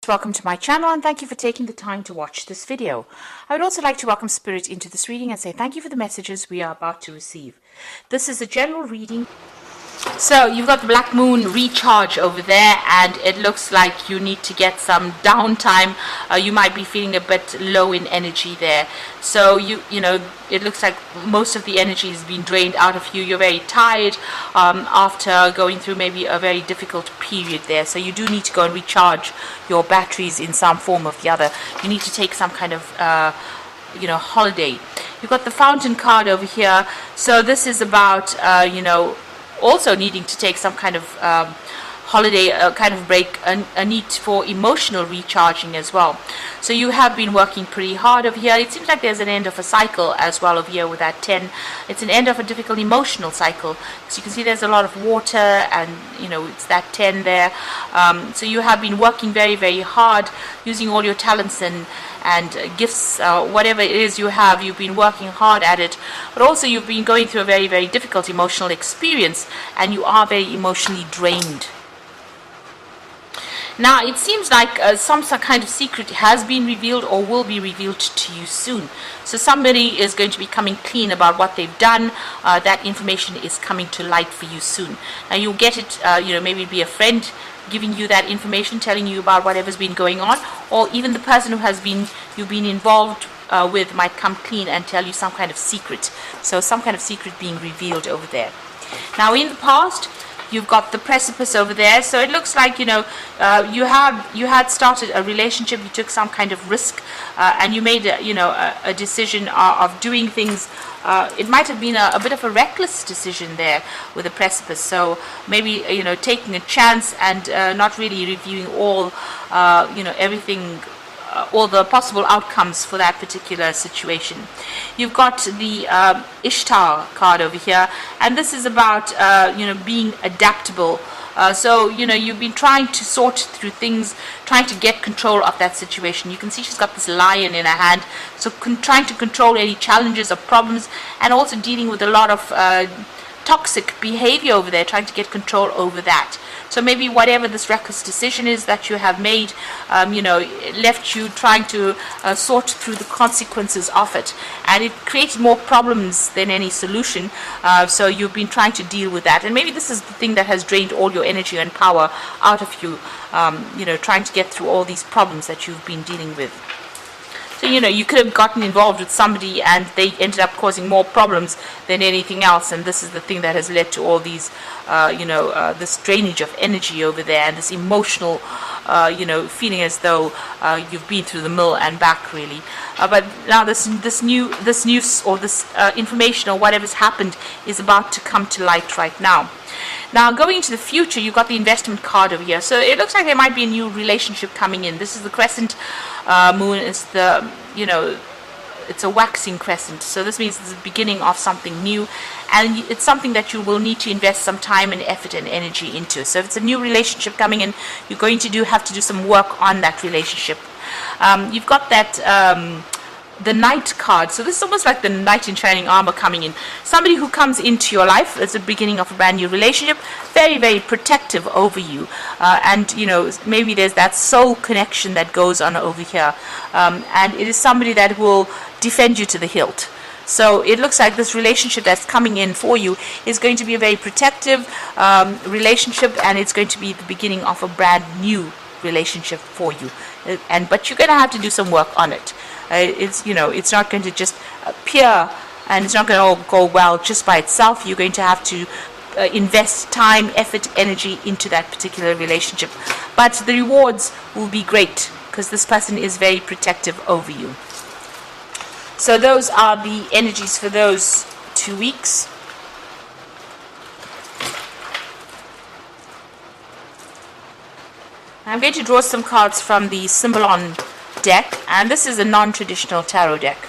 Welcome to my channel and thank you for taking the time to watch this video. I would also like to welcome Spirit into this reading and say thank you for the messages we are about to receive. This is a general reading. So you've got the Black Moon recharge over there, and it looks like you need to get some downtime. You might be feeling a bit low in energy there. So you know, it looks like most of the energy has been drained out of you. You're very tired after going through maybe a very difficult period there. So you do need to go and recharge your batteries in some form or the other. You need to take some kind of holiday. You've got the Fountain card over here. So this is about also needing to take some kind of holiday, kind of break, a need for emotional recharging as well. So you have been working pretty hard over here. It seems like there's an end of a cycle as well over here with that 10. It's an end of a difficult emotional cycle. So you can see there's a lot of water, and it's that 10 there. So you have been working very, very hard, using all your talents and gifts, whatever it is you have. You've been working hard at it, but also you've been going through a very, very difficult emotional experience, and you are very emotionally drained. Now it seems like some kind of secret has been revealed or will be revealed to you soon. So somebody is going to be coming clean about what they've done. That information is coming to light for you soon. Now you'll get it, maybe be a friend giving you that information, telling you about whatever's been going on, or even the person who you've been involved with might come clean and tell you some kind of secret. So some kind of secret being revealed over there. Now in the past, you've got the precipice over there. So it looks like you had started a relationship. You took some kind of risk, and you made a decision of doing things. It might have been a bit of a reckless decision there with the precipice. So maybe taking a chance and not really reviewing all everything. All the possible outcomes for that particular situation. You've got the Ishtar card over here, and this is about being adaptable. So you've been trying to sort through things, trying to get control of that situation. You can see she's got this lion in her hand, so trying to control any challenges or problems, and also dealing with a lot of toxic behavior over there, trying to get control over that. So maybe whatever this reckless decision is that you have made, left you trying to sort through the consequences of it, and it created more problems than any solution. So you've been trying to deal with that, and maybe this is the thing that has drained all your energy and power out of you. Trying to get through all these problems that you've been dealing with. So you could have gotten involved with somebody and they ended up causing more problems than anything else, and this is the thing that has led to all these this drainage of energy over there, and this emotional feeling as though you've been through the mill and back, really. But now this news or this information or whatever's happened is about to come to light right now. Now, going into the future, you've got the investment card over here. So it looks like there might be a new relationship coming in. This is the crescent moon. It's the, it's a waxing crescent. So this means it's the beginning of something new. And it's something that you will need to invest some time and effort and energy into. So if it's a new relationship coming in, you're going to have to do some work on that relationship. You've got that... the Knight card. So this is almost like the knight in shining armor coming in. Somebody who comes into your life as the beginning of a brand new relationship, very, very protective over you. And maybe there's that soul connection that goes on over here. And it is somebody that will defend you to the hilt. So it looks like this relationship that's coming in for you is going to be a very protective relationship, and it's going to be the beginning of a brand new relationship for you. But you're going to have to do some work on it. It's not going to just appear, and it's not going to all go well just by itself. You're going to have to invest time, effort, energy into that particular relationship. But the rewards will be great because this person is very protective over you. So those are the energies for those 2 weeks. I'm going to draw some cards from the Symbolon deck, and this is a non-traditional tarot deck.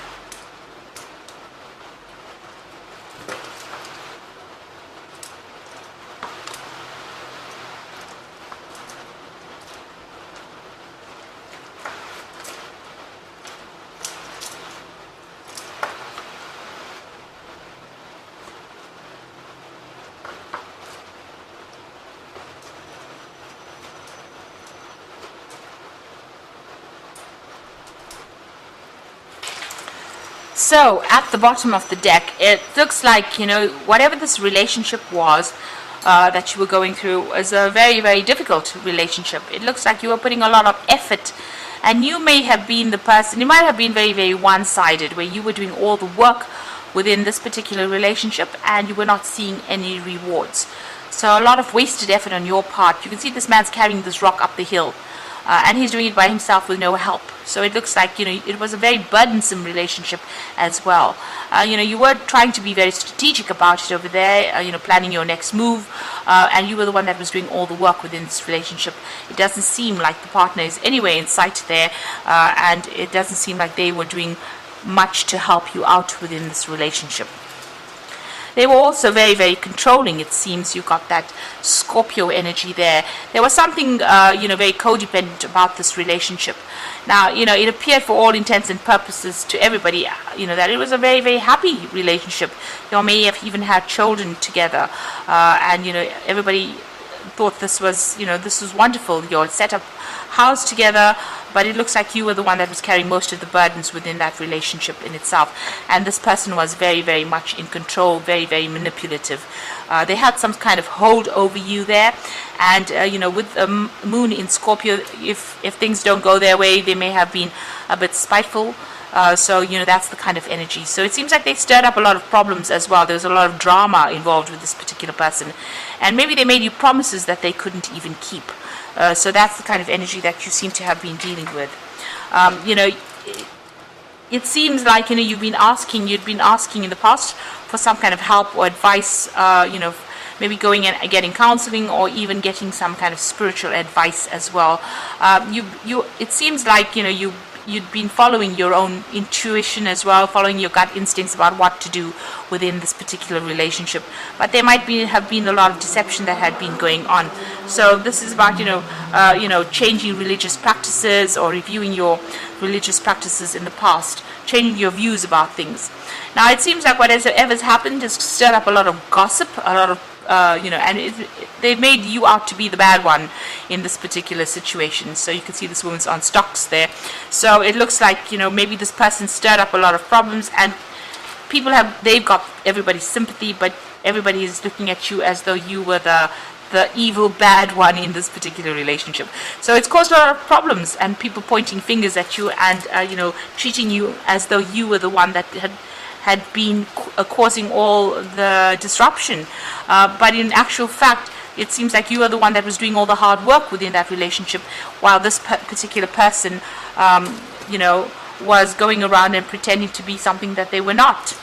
So at the bottom of the deck, it looks like, whatever this relationship was that you were going through was a very, very difficult relationship. It looks like you were putting a lot of effort, and you may have been the person, you might have been very, very one-sided, where you were doing all the work within this particular relationship and you were not seeing any rewards. So a lot of wasted effort on your part. You can see this man's carrying this rock up the hill. And he's doing it by himself with no help. So it looks like, it was a very burdensome relationship as well. You were trying to be very strategic about it over there, planning your next move, and you were the one that was doing all the work within this relationship. It doesn't seem like the partner is anywhere in sight there, and it doesn't seem like they were doing much to help you out within this relationship. They were also very, very controlling, it seems. You got that Scorpio energy there. There was something, very codependent about this relationship. Now, it appeared for all intents and purposes to everybody, that it was a very, very happy relationship. You may have even had children together. And everybody thought this was wonderful. You all set up house together, but it looks like you were the one that was carrying most of the burdens within that relationship in itself. And this person was very, very much in control, very, very manipulative. They had some kind of hold over you there. And, with the moon in Scorpio, if things don't go their way, they may have been a bit spiteful. So, that's the kind of energy. So it seems like they stirred up a lot of problems as well. There was a lot of drama involved with this particular person. And maybe they made you promises that they couldn't even keep. So that's the kind of energy that you seem to have been dealing with. It seems like, you'd been asking in the past for some kind of help or advice, maybe going and getting counseling or even getting some kind of spiritual advice as well. It seems like, you'd been following your own intuition as well, following your gut instincts about what to do within this particular relationship. But there might have been a lot of deception that had been going on. So this is about, changing religious practices or reviewing your religious practices in the past, changing your views about things. Now, it seems like whatever's happened has stirred up a lot of gossip, a lot of and they've made you out to be the bad one in this particular situation. So you can see this woman's on stocks there. So it looks like, maybe this person stirred up a lot of problems, and they've got everybody's sympathy, but everybody is looking at you as though you were the evil bad one in this particular relationship. So it's caused a lot of problems, and people pointing fingers at you and treating you as though you were the one that had been causing all the disruption. But in actual fact, it seems like you are the one that was doing all the hard work within that relationship, while this particular person, was going around and pretending to be something that they were not.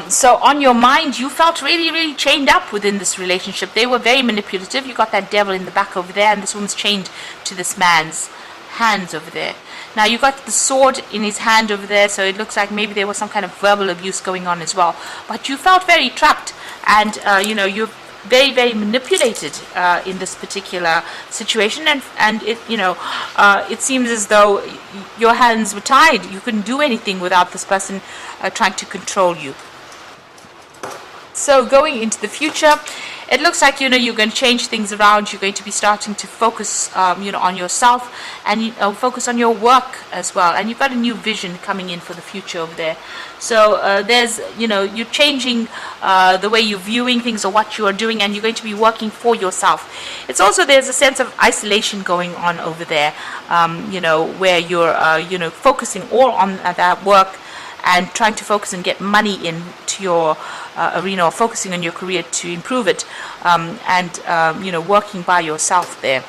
So on your mind, you felt really, really chained up within this relationship. They were very manipulative. You got that devil in the back over there, and this woman's chained to this man's hands over there. Now, you got the sword in his hand over there, so it looks like maybe there was some kind of verbal abuse going on as well. But you felt very trapped, and, you're very, very manipulated in this particular situation. And it seems as though your hands were tied. You couldn't do anything without this person trying to control you. So going into the future, it looks like, you're going to change things around. You're going to be starting to focus, on yourself and focus on your work as well. And you've got a new vision coming in for the future over there. So there's, you're changing the way you're viewing things or what you are doing, and you're going to be working for yourself. It's also, there's a sense of isolation going on over there, where you're, focusing all on that work and trying to focus and get money into your arena, or focusing on your career to improve it, and working by yourself there.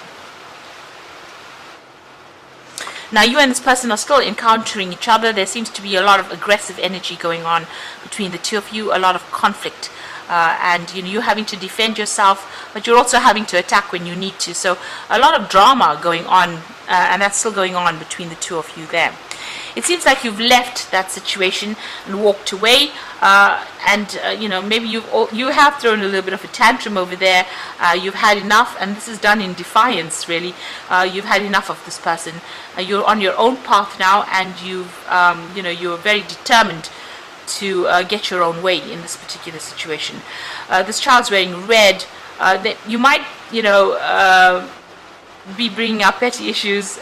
Now, you and this person are still encountering each other. There seems to be a lot of aggressive energy going on between the two of you, a lot of conflict, and you're having to defend yourself, but you're also having to attack when you need to. So a lot of drama going on, and that's still going on between the two of you there. It seems like you've left that situation and walked away, maybe you have thrown a little bit of a tantrum over there. You've had enough, and this is done in defiance, really. You've had enough of this person. You're on your own path now, and you're very determined to get your own way in this particular situation. This child's wearing red. You might, be bringing up petty issues,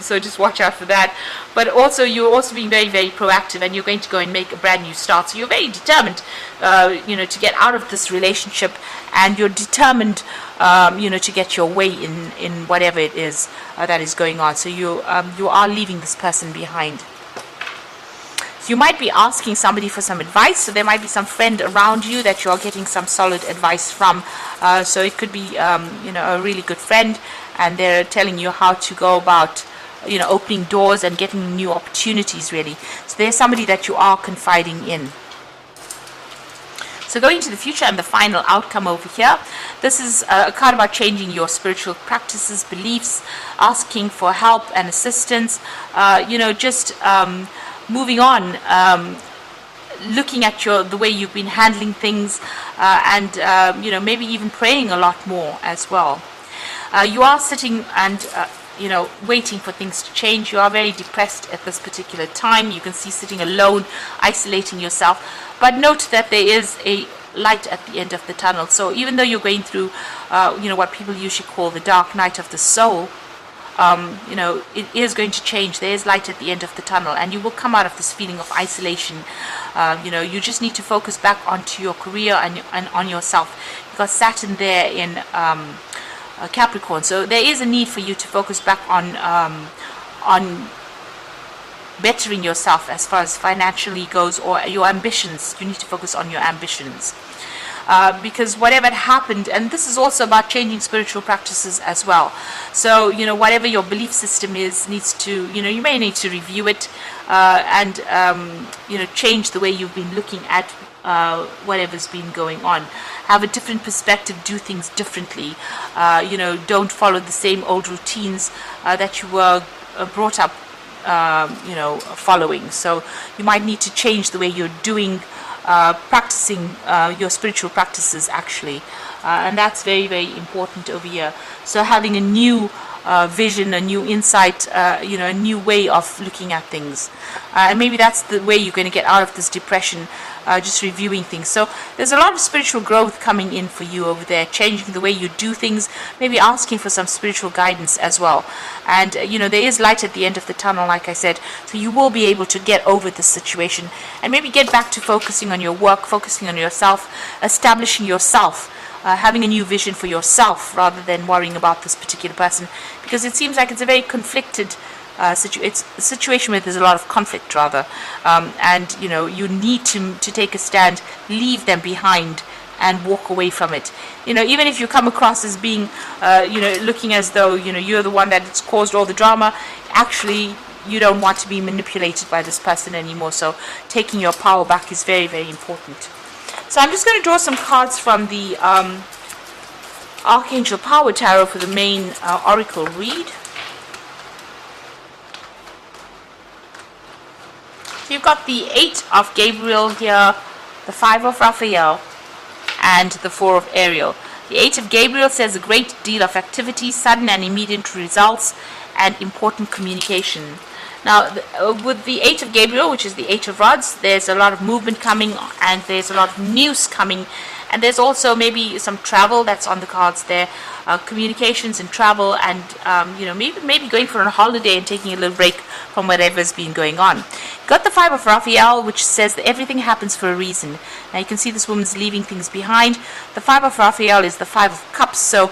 so just watch out for that. But also, you're also being very, very proactive, and you're going to go and make a brand new start. So you're very determined, to get out of this relationship, and you're determined, to get your way in whatever it is that is going on. So you are leaving this person behind. You might be asking somebody for some advice, so there might be some friend around you that you're getting some solid advice from. So it could be, a really good friend, and they're telling you how to go about, opening doors and getting new opportunities, really. So there's somebody that you are confiding in. So going to the future and the final outcome over here, this is a card about changing your spiritual practices, beliefs, asking for help and assistance, moving on, looking at the way you've been handling things, and maybe even praying a lot more as well. You are sitting and waiting for things to change. You are very depressed at this particular time. You can see sitting alone, isolating yourself. But note that there is a light at the end of the tunnel. So even though you're going through, what people usually call the dark night of the soul, it is going to change. There is light at the end of the tunnel, and you will come out of this feeling of isolation. You just need to focus back onto your career and on yourself. You've got Saturn there in Capricorn, so there is a need for you to focus back on bettering yourself as far as financially goes, or your ambitions. You need to focus on your ambitions. Because whatever had happened, and this is also about changing spiritual practices as well. So, whatever your belief system is, needs to, you may need to review it, and, change the way you've been looking at whatever's been going on. Have a different perspective, do things differently. Don't follow the same old routines that you were brought up, following. So you might need to change the way you're doing practicing your spiritual practices, actually, and that's very, very important over here. So having a new vision, a new insight, a new way of looking at things, and maybe that's the way you're going to get out of this depression, just reviewing things. So there's a lot of spiritual growth coming in for you over there, changing the way you do things, maybe asking for some spiritual guidance as well. And there is light at the end of the tunnel, like I said, so you will be able to get over this situation and maybe get back to focusing on your work, focusing on yourself, establishing yourself, having a new vision for yourself rather than worrying about this particular person, because it seems like it's a very conflicted it's a situation where there's a lot of conflict, rather, and you need to take a stand, leave them behind, and walk away from it. Even if you come across as being, looking as though you're the one that's caused all the drama, actually you don't want to be manipulated by this person anymore. So taking your power back is very, very important. So I'm just going to draw some cards from the Archangel Power Tarot for the main oracle read. So you've got the 8 of Gabriel here, the 5 of Raphael, and the 4 of Ariel. The 8 of Gabriel says a great deal of activity, sudden and immediate results, and important communication. Now, with the 8 of Gabriel, which is the 8 of Rods, there's a lot of movement coming, and there's a lot of news coming, and there's also maybe some travel that's on the cards there, communications and travel, and maybe going for a holiday and taking a little break from whatever's been going on. Got the 5 of Raphael, which says that everything happens for a reason. Now you can see this woman's leaving things behind. The 5 of Raphael is the 5 of Cups, so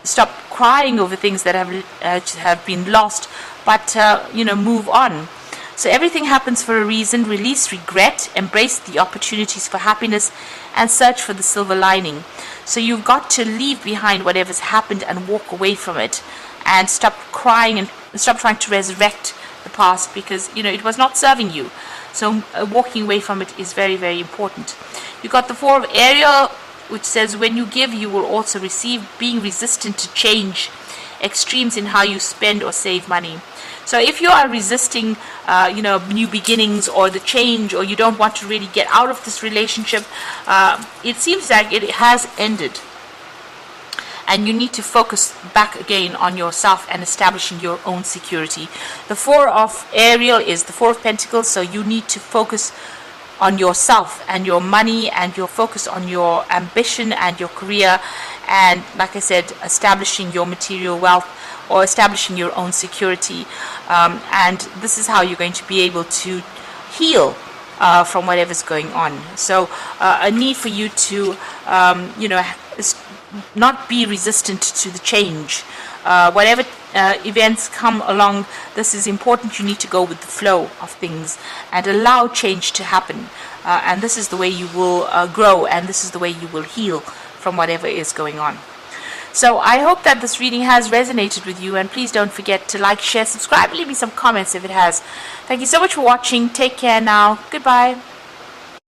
stop crying over things that have been lost, but move on. So everything happens for a reason. Release regret, embrace the opportunities for happiness, and search for the silver lining. So you've got to leave behind whatever's happened and walk away from it, and stop crying and stop trying to resurrect the past, because it was not serving you. So walking away from it is very, very important. You've got the 4 of Ariel, which says when you give, you will also receive, being resistant to change, extremes in how you spend or save money. So if you are resisting, new beginnings or the change, or you don't want to really get out of this relationship, it seems like it has ended. And you need to focus back again on yourself and establishing your own security. The 4 of Ariel is the 4 of Pentacles, so you need to focus on yourself and your money, and your focus on your ambition and your career, and, like I said, establishing your material wealth or establishing your own security. And this is how you're going to be able to heal from whatever's going on. So a need for you to, not be resistant to the change. Whatever events come along, this is important. You need to go with the flow of things and allow change to happen. And this is the way you will grow, and this is the way you will heal from whatever is going on. So I hope that this reading has resonated with you, and please don't forget to like, share, subscribe, leave me some comments if it has. Thank you so much for watching. Take care now. Goodbye.